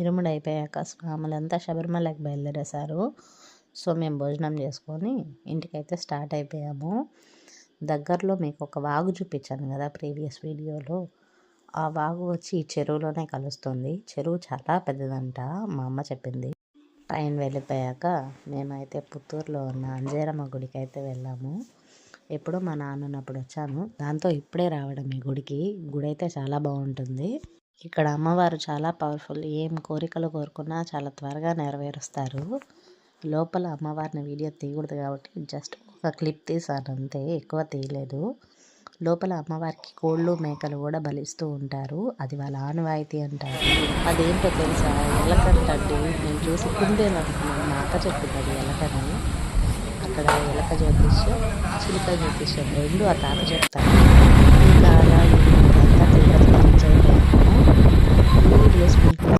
ఇరుముడు అయిపోయాక స్వాములంతా శబరిమలకి బయలుదేరేశారు. సో మేము భోజనం చేసుకొని ఇంటికైతే స్టార్ట్ అయిపోయాము. దగ్గరలో మీకు ఒక వాగు చూపించాను కదా ప్రీవియస్ వీడియోలో. ఆ వాగు వచ్చి ఈ చెరువులోనే కలుస్తుంది. చెరువు చాలా పెద్దదంట, మా అమ్మ చెప్పింది. ట్రైన్ వెళ్ళిపోయాక మేమైతే పుత్తూరులో ఉన్న అంజేరమ్మ గుడికి అయితే వెళ్ళాము. ఎప్పుడో మా నాన్న ఉన్నప్పుడు వచ్చాను, దాంతో ఇప్పుడే రావడం ఈ గుడికి. గుడి అయితే చాలా బాగుంటుంది. ఇక్కడ అమ్మవారు చాలా పవర్ఫుల్. ఏం కోరికలు కోరుకున్నా చాలా త్వరగా నెరవేరుస్తారు. లోపల అమ్మవారిని వీడియో తీయకూడదు కాబట్టి జస్ట్ ఒక క్లిప్ తీసాను అంతే, ఎక్కువ తీయలేదు. లోపల అమ్మవారికి కోళ్ళు మేకలు కూడా బలిస్తూ ఉంటారు. అది వాళ్ళ ఆనవాయితీ అంటారు. అదేంటో తెలుసా, ఎలకంటండి. నేను చూసి కుందేలు అనుకున్నాను, మా అక్క చెప్పింది అది ఎలకని. అక్కడ ఎలక జ్యోతిష్యం, చిలుక జ్యోతిష్యం రెండు ఆ తాత చెప్తాను.